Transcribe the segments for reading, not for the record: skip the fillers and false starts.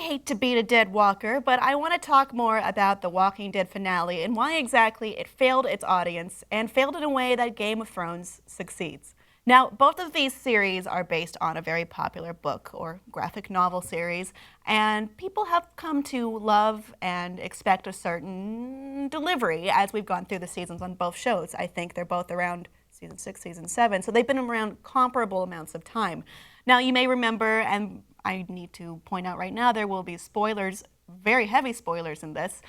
hate to beat a dead walker, but I want to talk more about the Walking Dead finale and why exactly it failed its audience and failed in a way that Game of Thrones succeeds. Now, both of these series are based on a very popular book or graphic novel series, and people have come to love and expect a certain delivery as we've gone through the seasons on both shows. I think they're both around season 6, season 7, so they've been around comparable amounts of time. Now, you may remember, and I need to point out right now, there will be spoilers, very heavy spoilers in this,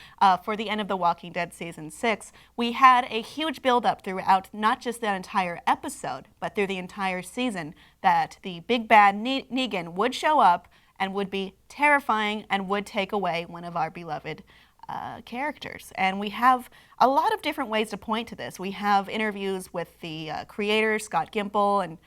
for the end of The Walking Dead season 6. We had a huge buildup throughout not just that entire episode, but through the entire season, that the big bad Negan would show up and would be terrifying and would take away one of our beloved characters. And we have a lot of different ways to point to this. We have interviews with the creators, Scott Gimple and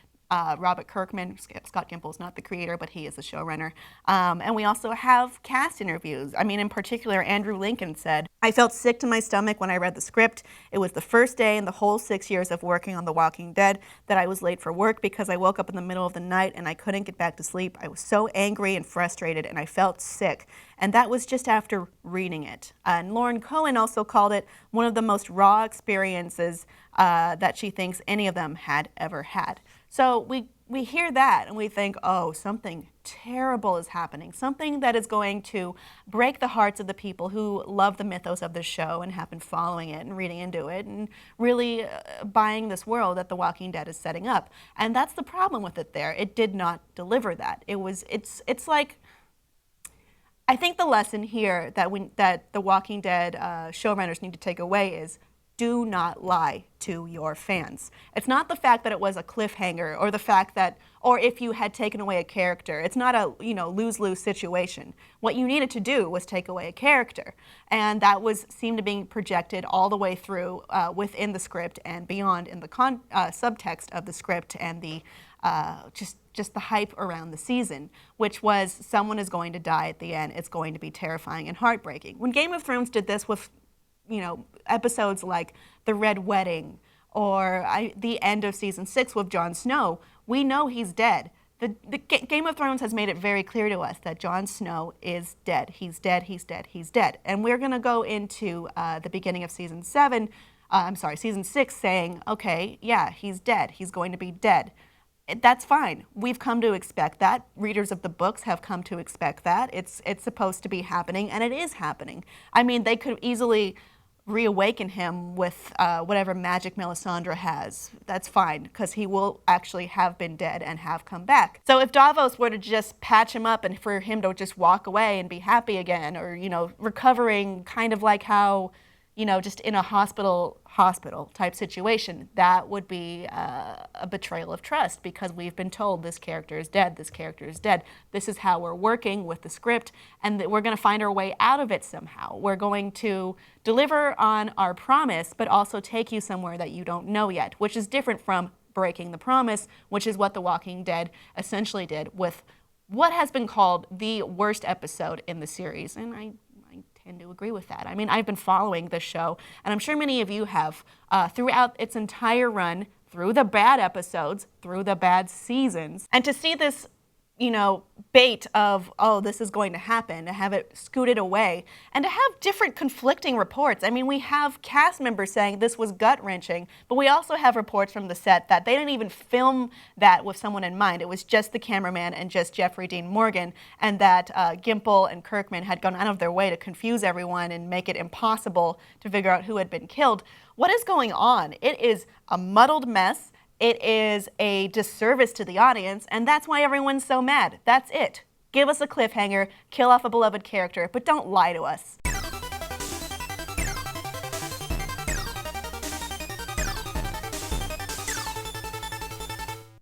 Robert Kirkman. Scott Gimple is not the creator, but he is the showrunner. And we also have cast interviews. I mean, in particular, Andrew Lincoln said, "I felt sick to my stomach when I read the script. It was the first day in the whole 6 years of working on The Walking Dead that I was late for work because I woke up in the middle of the night and I couldn't get back to sleep. I was so angry and frustrated and I felt sick." And that was just after reading it. And Lauren Cohen also called it one of the most raw experiences that she thinks any of them had ever had. So we hear that and we think, oh, something terrible is happening, something that is going to break the hearts of the people who love the mythos of the show and have been following it and reading into it and really buying this world that The Walking Dead is setting up. And that's the problem with it there. It did not deliver that. It's like, I think the lesson here that The Walking Dead showrunners need to take away is, do not lie to your fans. It's not the fact that it was a cliffhanger or the fact that, or if you had taken away a character. It's not a lose-lose situation. What you needed to do was take away a character, and that seemed to be projected all the way through within the script and beyond in the subtext of the script and the just the hype around the season, which was someone is going to die at the end. It's going to be terrifying and heartbreaking. When Game of Thrones did this with episodes like The Red Wedding or the end of season 6 with Jon Snow, we know he's dead. The Game of Thrones has made it very clear to us that Jon Snow is dead. He's dead, he's dead, he's dead. And we're going to go into the beginning of season 6 saying, okay, yeah, he's dead. He's going to be dead. That's fine. We've come to expect that. Readers of the books have come to expect that. It's supposed to be happening, and it is happening. I mean, they could easily reawaken him with whatever magic Melisandre has. That's fine, because he will actually have been dead and have come back. So if Davos were to just patch him up and for him to just walk away and be happy again, or recovering kind of like how just in a hospital type situation, that would be a betrayal of trust, because we've been told this character is dead, this character is dead. This is how we're working with the script, and that we're going to find our way out of it somehow. We're going to deliver on our promise, but also take you somewhere that you don't know yet, which is different from breaking the promise, which is what The Walking Dead essentially did with what has been called the worst episode in the series. And I tend to agree with that. I mean, I've been following this show, and I'm sure many of you have, throughout its entire run, through the bad episodes, through the bad seasons. And to see this, bait of, oh, this is going to happen, to have it scooted away, and to have different conflicting reports. I mean, we have cast members saying this was gut-wrenching, but we also have reports from the set that they didn't even film that with someone in mind. It was just the cameraman and just Jeffrey Dean Morgan, and that Gimple and Kirkman had gone out of their way to confuse everyone and make it impossible to figure out who had been killed. What is going on? It is a muddled mess. It is a disservice to the audience, and that's why everyone's so mad. That's it. Give us a cliffhanger, kill off a beloved character, but don't lie to us.